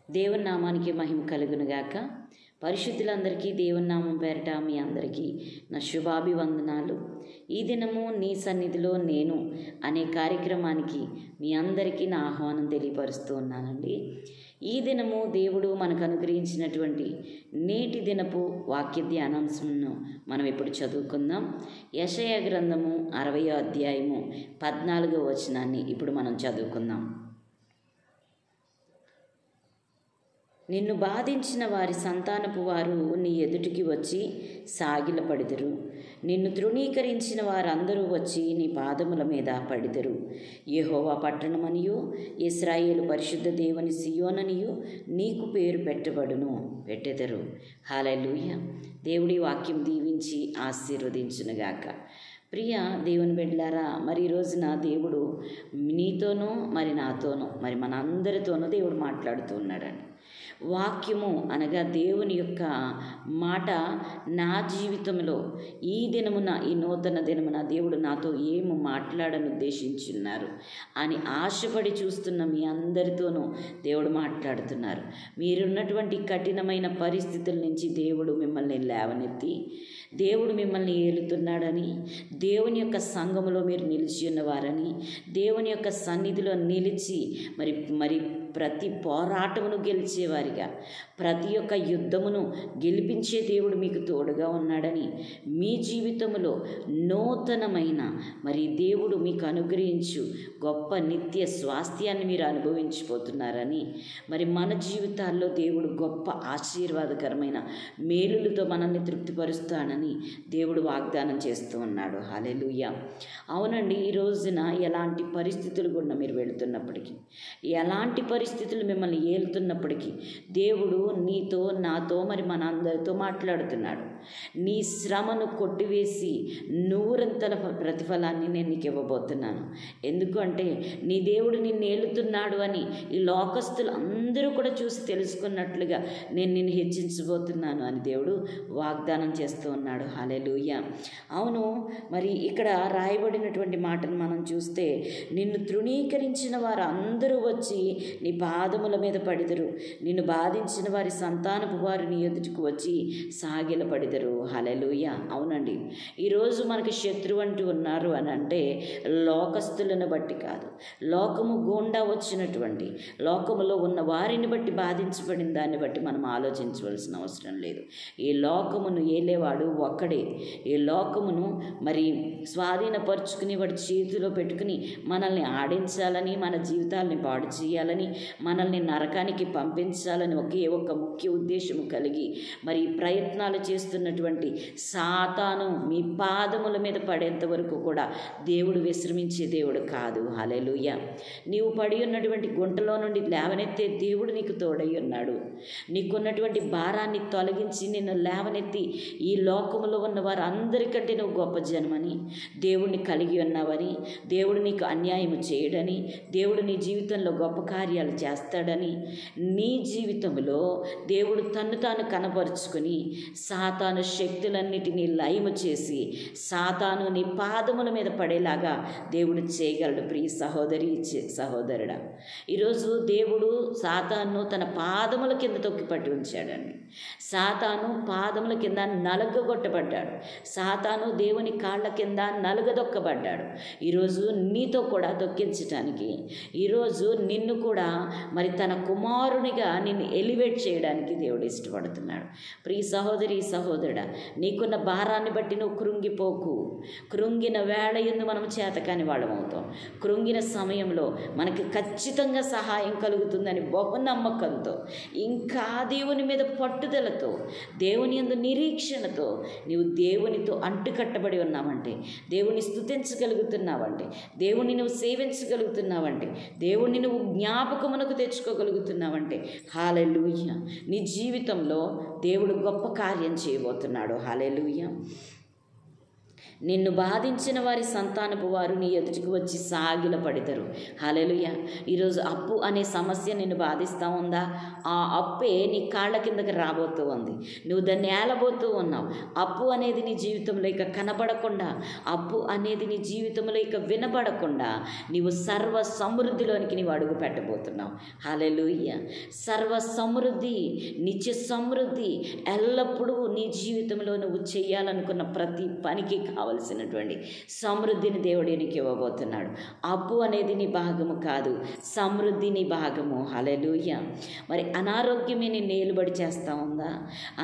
దేవుని నామానికి మహిమ కలుగునుగాక. పరిశుద్ధులందరికీ దేవుని నామం పేరట మీ అందరికీ నా శుభాభివందనాలు. ఈ దినము నీ సన్నిధిలో నేను అనే కార్యక్రమానికి మీ అందరికీ నా ఆహ్వానం తెలియపరుస్తూ ఉన్నానండి. ఈ దినము దేవుడు మనకు అనుగ్రహించినటువంటి నేటి దినపు వాక్య ధ్యానాంశమును మనం ఇప్పుడు చదువుకుందాం. యెషయా గ్రంథము 60వ అధ్యాయము 14వ వచనాన్ని ఇప్పుడు మనం చదువుకుందాం. నిన్ను బాధించిన వారి సంతానపు వారు నీ ఎదుటికి వచ్చి సాగిలపడిదరు. నిన్ను తృణీకరించిన వారందరూ వచ్చి నీ పాదముల మీద పడిదరు. యెహోవా పట్టణమనియు ఇశ్రాయేలు పరిశుద్ధ దేవుని సియోననియు నీకు పేరు పెట్టెదరు. హల్లెలూయా. దేవుడి వాక్యం దీవించి ఆశీర్వదించునుగాక. ప్రియ దేవుని బిడ్డలారా, మరి ఈ రోజున దేవుడు నీతోనూ మరి నాతోనూ మరి మన అందరితోనూ దేవుడు మాట్లాడుతూ ఉన్నాడండి. వాక్యము అనగా దేవుని యొక్క మాట నా జీవితంలో ఈ దినమున, ఈ నూతన దినమున దేవుడు నాతో ఏమి మాట్లాడని ఉద్దేశించున్నారు అని ఆశపడి చూస్తున్న మీ అందరితోనూ దేవుడు మాట్లాడుతున్నారు. మీరున్నటువంటి కఠినమైన పరిస్థితుల నుంచి దేవుడు మిమ్మల్ని లేవనెత్తి దేవుడు మిమ్మల్ని ఏలుతున్నాడని, దేవుని యొక్క సంఘములో మీరు నిలిచి ఉన్నవారని, దేవుని యొక్క సన్నిధిలో నిలిచి మరి ప్రతి పోరాటమును గెలిచేవారిగా, ప్రతి ఒక్క యుద్ధమును గెలిపించే దేవుడు మీకు తోడుగా ఉన్నాడని, మీ జీవితంలో నూతనమైన మరి దేవుడు మీకు అనుగ్రహించు గొప్ప నిత్య స్వాస్థ్యాన్ని మీరు అనుభవించిపోతున్నారని, మరి మన జీవితాల్లో దేవుడు గొప్ప ఆశీర్వాదకరమైన మేలులతో మనల్ని తృప్తిపరుస్తానని దేవుడు వాగ్దానం చేస్తూ ఉన్నాడు. హల్లెలూయా. అవునండి, ఈ రోజున ఎలాంటి పరిస్థితులు గుండా మీరు వెళుతున్నప్పటికీ, ఎలాంటి పరిస్థితులు మిమ్మల్ని ఏలుతున్నప్పటికీ దేవుడు నీతో నాతో మరి మన అందరితో మాట్లాడుతున్నాడు. నీ శ్రమను కొట్టివేసి నూరంతల ప్రతిఫలాన్ని నేను నీకు ఇవ్వబోతున్నాను. ఎందుకంటే నీ దేవుడు నిన్ను ఏలుతున్నాడు అని ఈ లోకస్తులు అందరూ కూడా చూసి తెలుసుకున్నట్లుగా నేను నిన్ను హెచ్చించబోతున్నాను అని దేవుడు వాగ్దానం చేస్తూ ఉన్నాడు. హల్లెలూయా. అవును, మరి ఇక్కడ రాయబడినటువంటి మాటను మనం చూస్తే, నిన్ను తృణీకరించిన వారు అందరూ వచ్చి నీ పాదముల మీద పడిదరు. నిన్ను బాధించిన వారి సంతానపు వారు నీ ఎదుటికి వచ్చి సాగిలపడిదరు. హల్లెలూయా. అవునండి, ఈరోజు మనకి శత్రువు అంటూ ఉన్నారు అని అంటే లోకస్తులను బట్టి కాదు, లోకము గుండా వచ్చినటువంటి లోకములో ఉన్న వారిని బట్టి బాధించబడిన దాన్ని బట్టి మనం ఆలోచించవలసిన అవసరం లేదు. ఈ లోకమును ఏలేవాడు ఒక్కడే. ఈ లోకమును మరి స్వాధీనపరుచుకుని వాడి చేతిలో పెట్టుకుని మనల్ని ఆడించాలని, మన జీవితాలని పాడు చేయాలని, మనల్ని నరకానికి పంపించాలని ఒకే ఒక ముఖ్య ఉద్దేశము కలిగి మరి ప్రయత్నాలు చేస్తున్నటువంటి సాతాను మీ పాదముల మీద పడేంత వరకు కూడా దేవుడు విశ్రమించే దేవుడు కాదు. హల్లెలూయా. నీవు పడి ఉన్నటువంటి గుంటలో నుండి లేవనెత్తే దేవుడు నీకు తోడై ఉన్నాడు. నీకున్నటువంటి భారాన్ని తొలగించి నిన్ను లేవనెత్తి ఈ లోకములో ఉన్న వారు అందరికంటే నువ్వు గొప్ప జనమని, దేవుడిని కలిగి ఉన్నావని, దేవుడు నీకు అన్యాయం చేయడని, దేవుడు నీ జీవితంలో గొప్ప కార్యాలు చేస్తాడని, నీ జీవితంలో దేవుడు తన్ను తాను కనపరుచుకొని సాతాను శక్తులన్నిటినీ లయము చేసి సాతాను నీ పాదముల మీద పడేలాగా దేవుడు చేయగలడు. ప్రియ సహోదరి, సహోదరుడా, ఈరోజు దేవుడు సాతాను తన పాదముల కింద తొక్కి పట్టి ఉంచాడండి. సాతాను పాదముల కింద నలగగొట్టబడ్డాడు. సాతాను దేవుని కాళ్ళ కింద నలుగదొక్కబడ్డాడు. ఈరోజు నీతో కూడా తొక్కించటానికి, ఈరోజు నిన్ను కూడా మరి తన కుమారునిగా నిన్ను ఎలివేట్ చేయడానికి దేవుడు ఇష్టపడుతున్నాడు. ప్రియ సహోదరి, సహోదరుడా, నీకున్న భారాన్ని బట్టి నువ్వు కృంగిపోకు. కృంగిన వేళ యందు మనం చేతకాని వాళ్ళమవుతాం. కృంగిన సమయంలో మనకి ఖచ్చితంగా సహాయం కలుగుతుందని బహు నమ్మకంతో, ఇంకా దేవుని మీద పట్టుదలతో, దేవుని యందు నిరీక్షణతో నీవు దేవునితో అంటుకట్టబడి ఉన్నావంటే, దేవుని స్తుతించగలుగుతున్నావంటే, దేవుని నువ్వు సేవించగలుగుతున్నావంటే, దేవుణ్ణి నువ్వు జ్ఞాపకమునకు తెచ్చుకోగలుగుతున్నావంటే, హల్లెలూయా, నీ జీవితంలో దేవుడు గొప్ప కార్యం చేయబోతున్నాడు. హల్లెలూయా. నిన్ను బాధించిన వారి సంతానపు వారు నీ ఎదుటికి వచ్చి సాగిలపడెదరు. హల్లెలూయా. ఈరోజు అప్పు అనే సమస్య నిన్ను బాధిస్తూ ఉందా? ఆ అప్పే నీ కాళ్ళ కిందకి రాబోతూ ఉంది. నువ్వు దాన్ని ఏలబోతూ ఉన్నావు. అప్పు అనేది నీ జీవితంలో ఇక కనబడకుండా, అప్పు అనేది నీ జీవితంలో ఇక వినబడకుండా నీవు సర్వ సమృద్ధిలోనికి నీవు అడుగు పెట్టబోతున్నావు. హల్లెలూయా. సర్వ సమృద్ధి, నిత్య సమృద్ధి ఎల్లప్పుడూ నీ జీవితంలో నువ్వు చేయాలనుకున్న ప్రతి పనికి కావలసినటువంటి సమృద్ధిని దేవుడు నీకు ఇవ్వబోతున్నాడు. అప్పు అనేది నీ భాగము కాదు, సమృద్ధి నీ భాగము. హల్లెలూయా. మరి అనారోగ్యమే నిన్ను ఏలుబడి చేస్తూ ఉందా?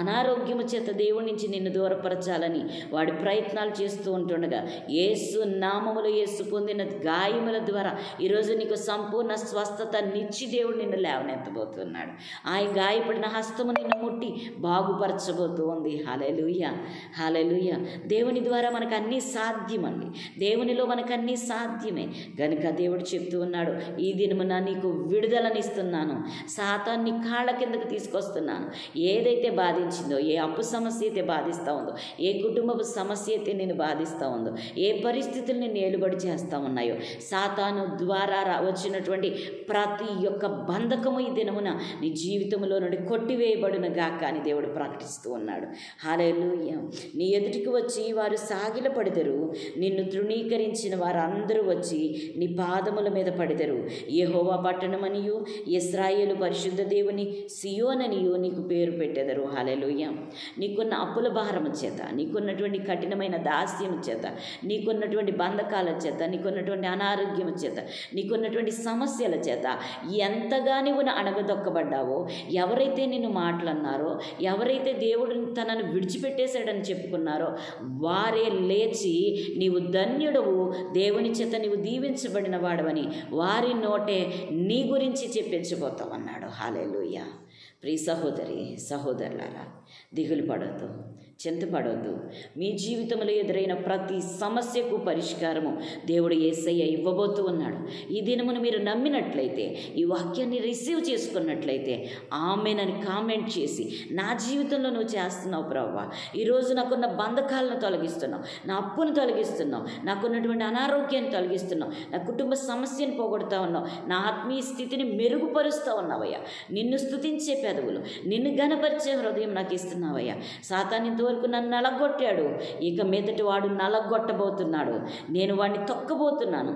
అనారోగ్యము చేత దేవుడి నుంచి నిన్ను దూరపరచాలని వాడి ప్రయత్నాలు చేస్తూ ఉంటుండగా యేసు నామములో యేసు పొందిన గాయముల ద్వారా ఈరోజు నీకు సంపూర్ణ స్వస్థత నిచ్చి దేవుడు నిన్ను లేవనెత్తబోతున్నాడు. ఆయన గాయపడిన హస్తము నిన్ను ముట్టి బాగుపరచబోతూ ఉంది. హల్లెలూయా. హల్లెలూయా. దేవుని ద్వారా మనకు అన్నీ సాధ్యమండి. దేవునిలో మనకు అన్నీ సాధ్యమే గనుక దేవుడు చెప్తూ ఉన్నాడు, ఈ దినమున నీకు విడుదలనిస్తున్నాను, సాతాన్ని కాళ్ళ కిందకు తీసుకొస్తున్నాను. ఏదైతే బాధించిందో, ఏ అప్పు సమస్య అయితే బాధిస్తూ ఉందో, ఏ కుటుంబపు సమస్య అయితే నేను బాధిస్తూ ఉందో, ఏ పరిస్థితులు నేను ఏలుబడి చేస్తూ ఉన్నాయో, సాతాను ద్వారా వచ్చినటువంటి ప్రతి ఒక్క బంధకము ఈ దినమున నీ జీవితంలో నుండి కొట్టివేయబడిన గాక అని దేవుడు ప్రకటిస్తూ ఉన్నాడు. హల్లెలూయా. నీ ఎదుటికి వచ్చి వారు సాగిలపడెదరు, నిన్ను తృణీకరించిన వారందరూ వచ్చి నీ పాదముల మీద పడెదరు. యెహోవా పట్టణమనియు ఇశ్రాయేలు పరిశుద్ధ దేవుని సియోననియు నీకు పేరు పెట్టెదరు. హల్లెలూయా. నీకున్న అప్పుల భారము చేత, నీకున్నటువంటి కఠినమైన దాస్యము చేత, నీకున్నటువంటి బంధకాల చేత, నీకున్నటువంటి అనారోగ్యము చేత, నీకున్నటువంటి సమస్యల చేత ఎంతగా నువ్వు అణగదొక్కబడ్డావో, ఎవరైతే నిన్ను మాటలన్నారో, ఎవరైతే దేవుడు తనను విడిచిపెట్టేశాడని చెప్పుకున్నారో వారే లేచి నీవు ధన్యుడవు, దేవుని చేత నీవు దీవించబడిన వాడవని వారి నోటే నీ గురించి చెప్పించబోతామన్నాడు. హల్లెలూయా. ప్రియ సహోదరి సహోదరులారా, దిగులు పడొద్దు, చింతపడొద్దు. మీ జీవితంలో ఎదురైన ప్రతి సమస్యకు పరిష్కారము దేవుడు యేసయ్య ఇవ్వబోతూ ఉన్నాడు. ఈ దినమును మీరు నమ్మినట్లయితే, ఈ వాక్యాన్ని రిసీవ్ చేసుకున్నట్లయితే ఆమెనని కామెంట్ చేసి, నా జీవితంలో నువ్వు చేస్తున్నావు ప్రభువా, ఈరోజు నాకున్న బంధకాలను తొలగిస్తున్నావు, నా అప్పును తొలగిస్తున్నావు, నాకున్నటువంటి అనారోగ్యాన్ని తొలగిస్తున్నావు, నా కుటుంబ సమస్యను పోగొడతా ఉన్నావు, నా ఆత్మీయ స్థితిని మెరుగుపరుస్తూ ఉన్నావయ్యా. నిన్ను స్తుతించే పెదవులు, నిన్ను ఘనపరిచే హృదయం నాకు ఇస్తున్నావయ్యా. సాతాను ఇంతవరకు నన్ను నలగొట్టాడు, ఇక మీదటి వాడు నలగొట్టబోతున్నాడు, నేను వాడిని తొక్కబోతున్నాను,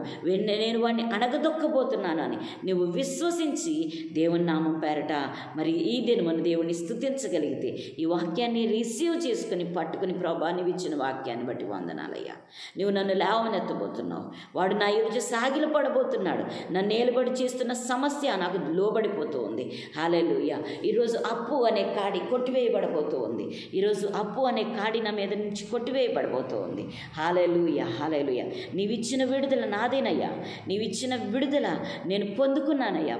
నేను వాడిని అణగదొక్కబోతున్నాను అని నువ్వు విశ్వసించి దేవుని నామం పేరట మరి ఈ దినమున దేవుని స్తుతించగలిగితే, ఈ వాక్యాన్ని రిసీవ్ చేసుకుని పట్టుకుని ప్రభా నీవు ఇచ్చిన వాక్యాన్ని బట్టి వందనాలయ్యా. నువ్వు నన్ను లేవనెత్తబోతున్నావు, వాడు నా ఎదుట సాగిల పడబోతున్నాడు, నన్ను ఏలుబడి చేస్తున్న సమస్య నాకు లోబడిపోతూ ఉంది. హల్లెలూయా. ఈరోజు అప్పు అనే కాడి కొట్టివేయబడబోతూ ఉంది. ఈరోజు అప్పు అనే కాడి నా మీద నుంచి కొట్టివేయబడబోతూ ఉంది. హల్లెలూయా. హల్లెలూయా. నీవిచ్చిన విడుదల నాదేనయ్యా, నీవిచ్చిన విడుదల నేను పొందుకున్నానయ్యా.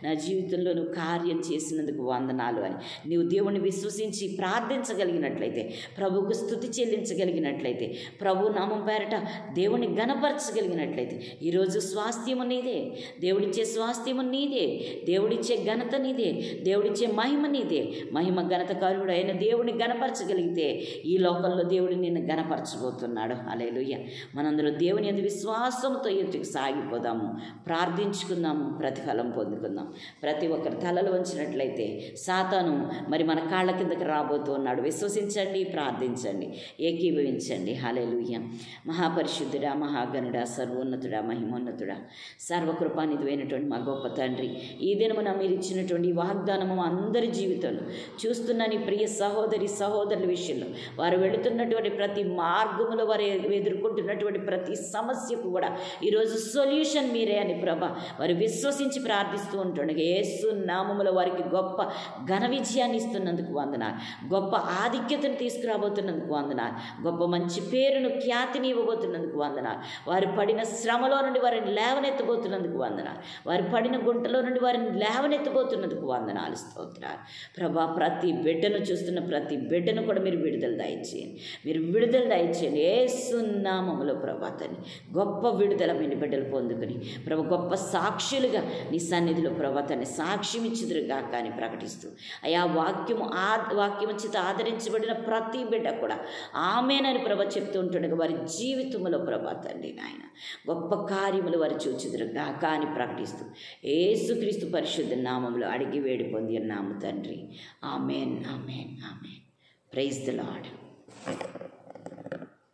నా జీవితంలో నువ్వు కార్యం చేసినందుకు వందనాలు అని నీవు దేవుని విశ్వసించి ప్రార్థించగలిగినట్లయితే, ప్రభువుకు స్తుతి చెల్లించగలిగినట్లయితే, ప్రభు నామం పేరట దేవుని గణపరచగలిగినట్లయితే, ఈరోజు స్వాస్థ్యము నీదే, దేవుడిచ్చే స్వాస్థ్యము నీదే, దేవుడిచ్చే ఘనత నీదే, దేవుడిచ్చే మహిమ నీదే. మహిమ ఘనత కారుడు అయిన దేవుడిని గణపరచగలిగితే ఈ లోకంలో దేవుడు నిన్ను గణపరచబోతున్నాడు. హల్లెలూయా. మనందరం దేవుని యందు విశ్వాసంతో ఎదుటికి సాగిపోదాము, ప్రార్థించుకుందాము, ప్రతిఫలం పొందుకుందాం. ప్రతి ఒక్కరు తలలు వంచినట్లయితే సాతాను మరి మన కాళ్ళ కిందకి రాబోతున్నాడు. విశ్వసించండి, ప్రార్థించండి, ఏకీభవించండి. హల్లెలూయా. మహాపరిశుద్ధుడా, మహాగణుడా, సర్వోన్నతుడా, మహిమోన్నతుడా, సర్వకృపానిధివైనటువంటి మా గొప్ప తండ్రి, ఈ దినమున మీరు ఇచ్చినటువంటి వాగ్దానము అందరి జీవితంలో చూస్తున్న నీ ప్రియ సహోదరుల విషయంలో వారు వెళుతున్నటువంటి ప్రతి మార్గములో వారు ఎదుర్కొంటున్నటువంటి ప్రతి సమస్యకు కూడా ఈరోజు సొల్యూషన్ మీరే అని ప్రభా వారు విశ్వసించి ప్రార్థిస్తూ ఉంటుండగా యేసు నామములో వారికి గొప్ప ఘన విజయాన్ని ఇస్తున్నందుకు వందనాలు, గొప్ప ఆధిక్యతను తీసుకురాబోతున్నందుకు వందనాలు, గొప్ప మంచి పేరును ఖ్యాతిని ఇవ్వబోతున్నందుకు వందనాలు. వారు పడిన శ్రమలో నుండి వారిని లేవనెత్తబోతున్నందుకు వందనాలు, వారు పడిన గుంటలో నుండి వారిని లేవనెత్తబోతున్నందుకు వందనాలు, స్తోత్రాలు ప్రభా. ప్రతి బిడ్డను చూస్తున్న ప్రతి బిడ్డను కూడా మీరు విడుదల దయచేయండి. మీరు విడుదల దయచేయండి యేసు నామములో ప్రభా తండ్రి. గొప్ప విడుదల మీ బిడ్డలు పొందుకుని ప్రభు గొప్ప సాక్షులుగా నీ సన్నిధిలో ప్రభా తండ్రి సాక్ష్యం ఇచ్చుదురుగా కానీ ప్రకటిస్తూ అయా వాక్యము చేత ఆదరించబడిన ప్రతి బిడ్డ కూడా ఆమేనని ప్రభ చెప్తూ ఉంటుండగా వారి జీవితంలో ప్రభా తండ్రి నాయన గొప్ప కార్యములు వారు చూచుదురుగా కానీ ప్రకటిస్తూ యేసుక్రీస్తు పరిశుద్ధ నామములో అడిగి వేడి పొంది ఉన్నాము తండ్రి. ఆమేన్, ఆమేన్, ఆమేన్. Praise the lord.